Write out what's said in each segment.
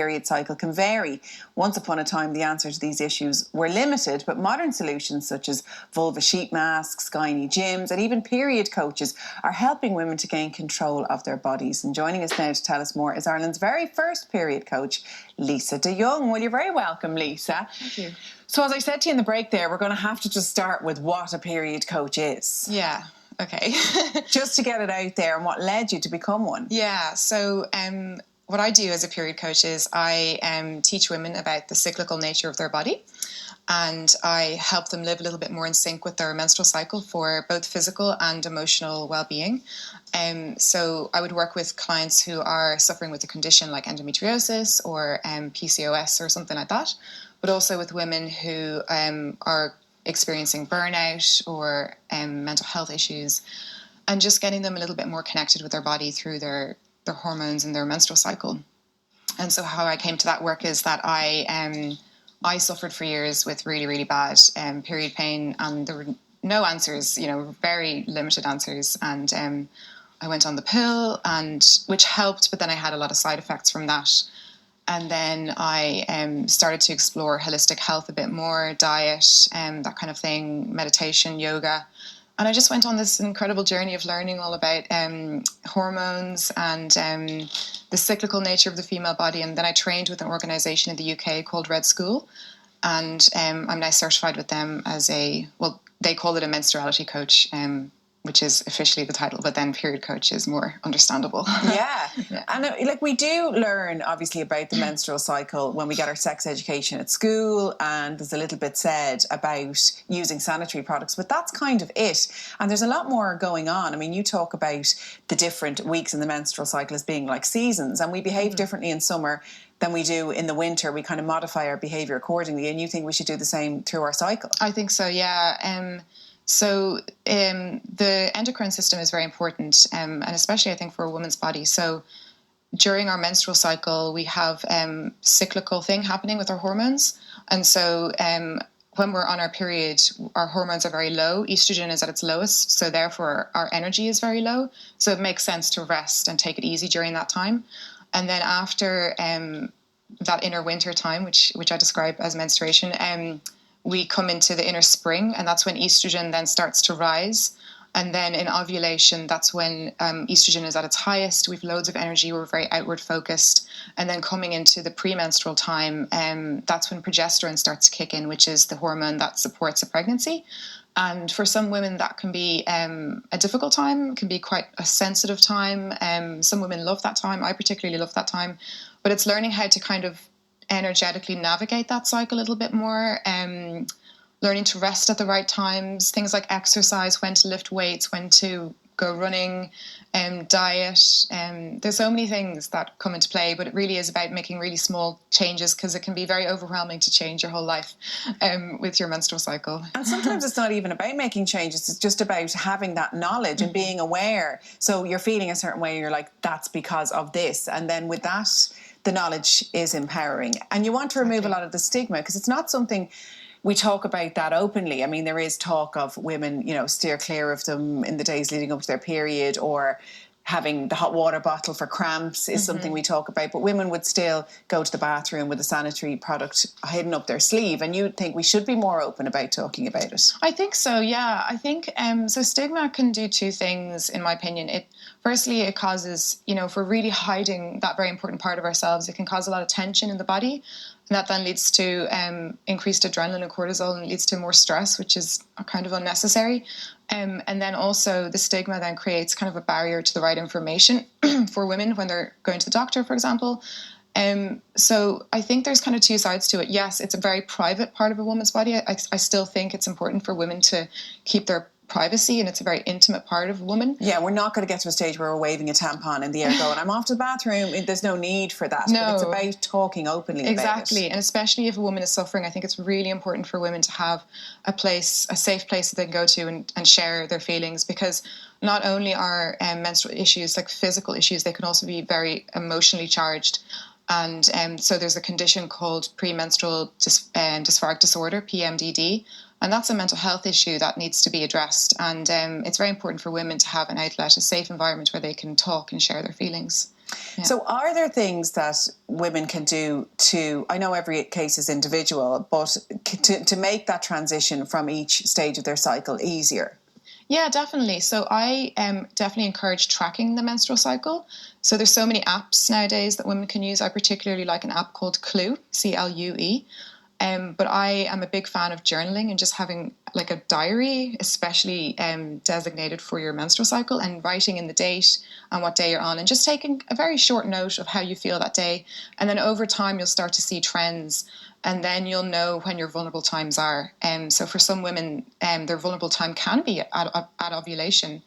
period cycle can vary. Once upon a time, the answer to these issues were limited, but modern solutions such as vulva sheet masks, gynae gyms, and even period coaches are helping women to gain control of their bodies. And joining us now to tell us more is Ireland's very first period coach, Lisa de Jong. Well, you're very welcome, Lisa. Thank you. So as I said to you in the break there, we're going to have to just start with what a period coach is. Yeah. Okay. Just to get it out there, and what led you to become one. Yeah. So what I do as a period coach is I teach women about the cyclical nature of their body, and I help them live a little bit more in sync with their menstrual cycle for both physical and emotional well-being. So I would work with clients who are suffering with a condition like endometriosis or PCOS or something like that, but also with women who are experiencing burnout or mental health issues, and just getting them a little bit more connected with their body through their hormones and their menstrual cycle. And so how I came to that work is that I suffered for years with really, really bad period pain, and there were no answers, very limited answers. And I went on the pill, and which helped, but then I had a lot of side effects from that. And then I started to explore holistic health a bit more, diet, that kind of thing, meditation, yoga. And I just went on this incredible journey of learning all about hormones and the cyclical nature of the female body. And then I trained with an organisation in the UK called Red School. And I'm now certified with them as they call it a menstruality coach, which is officially the title, but then period coach is more understandable. Yeah. And we do learn obviously about the menstrual cycle when we get our sex education at school, and there's a little bit said about using sanitary products, but that's kind of it. And there's a lot more going on. I mean, you talk about the different weeks in the menstrual cycle as being like seasons, and we behave differently in summer than we do in the winter. We kind of modify our behaviour accordingly, and you think we should do the same through our cycle? I think so, yeah. So the endocrine system is very important, and especially I think for a woman's body. So during our menstrual cycle, we have cyclical thing happening with our hormones. And so when we're on our period, our hormones are very low. Estrogen is at its lowest, so therefore our energy is very low. So it makes sense to rest and take it easy during that time. And then after that inner winter time, which I describe as menstruation, we come into the inner spring, and that's when estrogen then starts to rise. And then in ovulation, that's when estrogen is at its highest. We've loads of energy. We're very outward focused. And then coming into the premenstrual time, that's when progesterone starts to kick in, which is the hormone that supports a pregnancy. And for some women, that can be a difficult time, can be quite a sensitive time. Some women love that time. I particularly love that time. But it's learning how to kind of energetically navigate that cycle a little bit more, learning to rest at the right times, things like exercise, when to lift weights, when to go running, diet. There's so many things that come into play, but it really is about making really small changes, because it can be very overwhelming to change your whole life with your menstrual cycle. And sometimes it's not even about making changes, it's just about having that knowledge and being aware. So you're feeling a certain way, you're like, that's because of this. And then with that, the knowledge is empowering. And you want to remove a lot of the stigma, because it's not something we talk about that openly. I mean, there is talk of women, steer clear of them in the days leading up to their period, or having the hot water bottle for cramps is something we talk about. But women would still go to the bathroom with a sanitary product hidden up their sleeve. And you'd think we should be more open about talking about it. I think so, yeah. I think so stigma can do two things, in my opinion. Firstly, it causes, if we're really hiding that very important part of ourselves, it can cause a lot of tension in the body. And that then leads to increased adrenaline and cortisol, and leads to more stress, which is kind of unnecessary. And then also the stigma then creates kind of a barrier to the right information for women when they're going to the doctor, for example. So I think there's kind of two sides to it. Yes, it's a very private part of a woman's body. I still think it's important for women to keep their privacy, and it's a very intimate part of a woman. Yeah, we're not going to get to a stage where we're waving a tampon in the air going, I'm off to the bathroom. There's no need for that. No. But it's about talking openly about it. Exactly. And especially if a woman is suffering, I think it's really important for women to have a safe place that they can go to and share their feelings, because not only are menstrual issues like physical issues, they can also be very emotionally charged. And so there's a condition called premenstrual dysphoric disorder, PMDD, and that's a mental health issue that needs to be addressed. And it's very important for women to have an outlet, a safe environment where they can talk and share their feelings. Yeah. So are there things that women can do to, I know every case is individual, but to make that transition from each stage of their cycle easier? Yeah, definitely. So I definitely encourage tracking the menstrual cycle. So there's so many apps nowadays that women can use. I particularly like an app called Clue, Clue. But I am a big fan of journaling and just having like a diary, especially designated for your menstrual cycle, and writing in the date and what day you're on, and just taking a very short note of how you feel that day. And then over time, you'll start to see trends, and then you'll know when your vulnerable times are. So for some women, their vulnerable time can be at ovulation.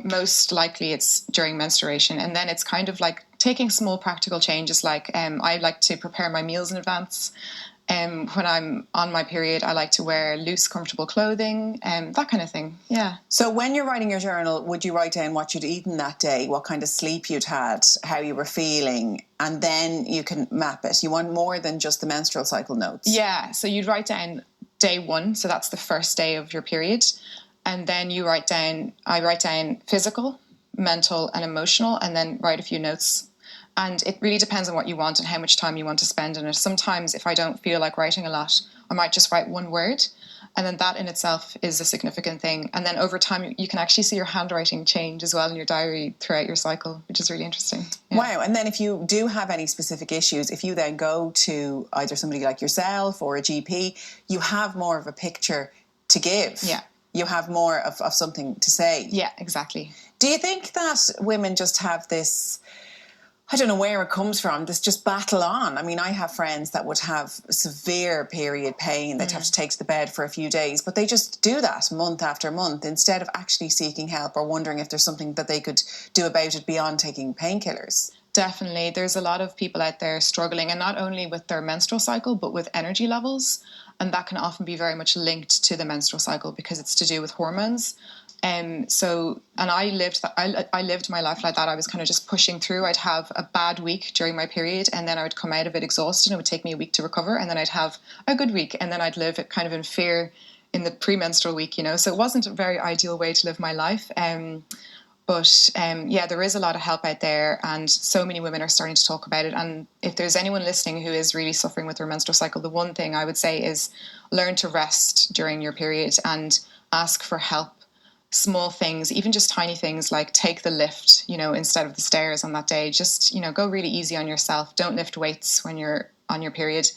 Most likely it's during menstruation, and then it's kind of like taking small practical changes, like I like to prepare my meals in advance. When I'm on my period, I like to wear loose, comfortable clothing, that kind of thing. Yeah. So when you're writing your journal, would you write down what you'd eaten that day, what kind of sleep you'd had, how you were feeling, and then you can map it? You want more than just the menstrual cycle notes? Yeah. So you'd write down day one, so that's the first day of your period, and then I write down physical, mental, and emotional, and then write a few notes. And it really depends on what you want and how much time you want to spend on it. Sometimes if I don't feel like writing a lot, I might just write one word. And then that in itself is a significant thing. And then over time, you can actually see your handwriting change as well in your diary throughout your cycle, which is really interesting. Yeah. Wow. And then if you do have any specific issues, if you then go to either somebody like yourself or a GP, you have more of a picture to give. Yeah. You have more of something to say. Yeah, exactly. Do you think that women just have this, I don't know where it comes from, this just battle on? I mean, I have friends that would have severe period pain. They'd have to take to the bed for a few days, but they just do that month after month instead of actually seeking help or wondering if there's something that they could do about it beyond taking painkillers. Definitely. There's a lot of people out there struggling, and not only with their menstrual cycle, but with energy levels. And that can often be very much linked to the menstrual cycle because it's to do with hormones. I lived my life like that. I was kind of just pushing through. I'd have a bad week during my period, and then I would come out of it exhausted. It would take me a week to recover, and then I'd have a good week, and then I'd live it kind of in fear in the premenstrual week, So it wasn't a very ideal way to live my life. But there is a lot of help out there, and so many women are starting to talk about it. And if there's anyone listening who is really suffering with their menstrual cycle, the one thing I would say is learn to rest during your period and ask for help. Small things, even just tiny things like take the lift, instead of the stairs on that day. Just, go really easy on yourself. Don't lift weights when you're on your period.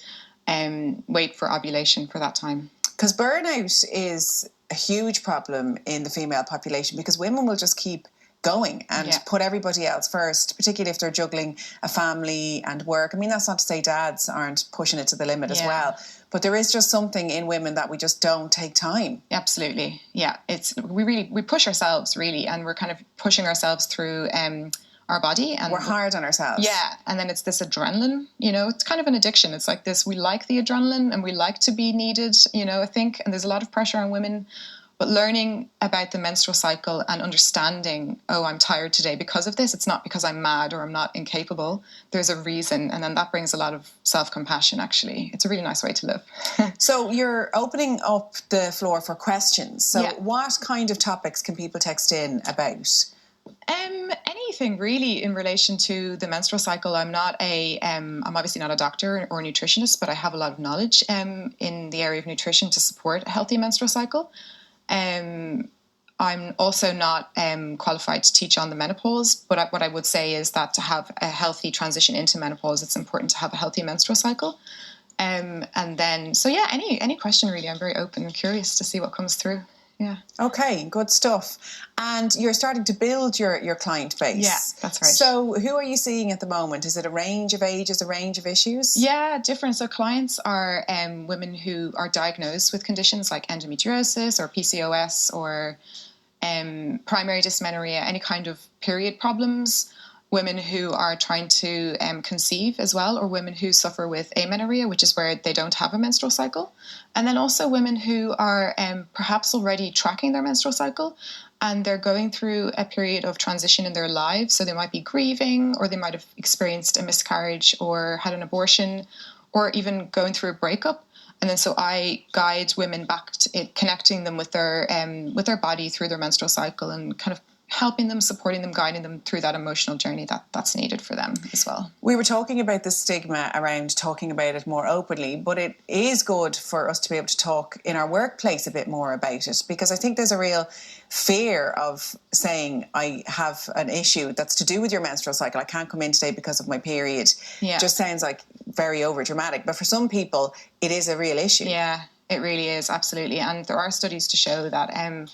Wait for ovulation for that time. Because burnout is a huge problem in the female population because women will just keep going and put everybody else first, particularly if they're juggling a family and work. I mean, that's not to say dads aren't pushing it to the limit as well, but there is just something in women that we just don't take time. Absolutely. Yeah. We push ourselves really, and we're kind of pushing ourselves through our body, and we're hard on ourselves. Yeah. And then it's this adrenaline, it's kind of an addiction. It's like this, we like the adrenaline and we like to be needed, I think, and there's a lot of pressure on women. But learning about the menstrual cycle and understanding, I'm tired today because of this. It's not because I'm mad or I'm not incapable. There's a reason. And then that brings a lot of self-compassion, actually. It's a really nice way to live. So you're opening up the floor for questions. So what kind of topics can people text in about? Anything really in relation to the menstrual cycle. I'm obviously not a doctor or a nutritionist, but I have a lot of knowledge in the area of nutrition to support a healthy menstrual cycle. I'm also not qualified to teach on the menopause, but what I would say is that to have a healthy transition into menopause, it's important to have a healthy menstrual cycle. And then, any question really. I'm very open and curious to see what comes through. Yeah. Okay, good stuff. And you're starting to build your client base. Yeah, that's right. So who are you seeing at the moment? Is it a range of ages, a range of issues? Yeah, different. So clients are women who are diagnosed with conditions like endometriosis or PCOS or primary dysmenorrhea, any kind of period problems. Women who are trying to conceive as well, or women who suffer with amenorrhea, which is where they don't have a menstrual cycle. And then also women who are perhaps already tracking their menstrual cycle and they're going through a period of transition in their lives. So they might be grieving, or they might have experienced a miscarriage or had an abortion, or even going through a breakup. And then so I guide women back to connecting them with their body through their menstrual cycle and kind of helping them, supporting them, guiding them through that emotional journey that's needed for them as well. We were talking about the stigma around talking about it more openly, but it is good for us to be able to talk in our workplace a bit more about it, because I think there's a real fear of saying I have an issue that's to do with your menstrual cycle. I can't come in today because of my period. Yeah. Just sounds like very over dramatic, but for some people it is a real issue. Yeah, it really is, absolutely. And there are studies to show that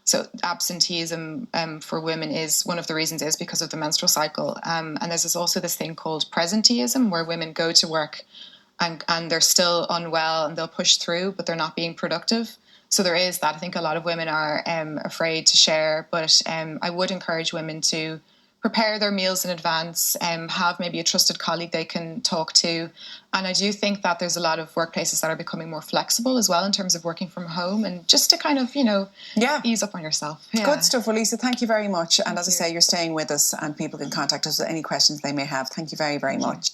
so absenteeism for women is one of the reasons is because of the menstrual cycle. And there's also this thing called presenteeism, where women go to work and they're still unwell and they'll push through, but they're not being productive. So there is that. I think a lot of women are afraid to share, but I would encourage women to prepare their meals in advance, have maybe a trusted colleague they can talk to. And I do think that there's a lot of workplaces that are becoming more flexible as well in terms of working from home, and just to kind of, ease up on yourself. Yeah. Good stuff. Well, Lisa, thank you very much. And as I say, you're staying with us and people can contact us with any questions they may have. Thank you very, very much.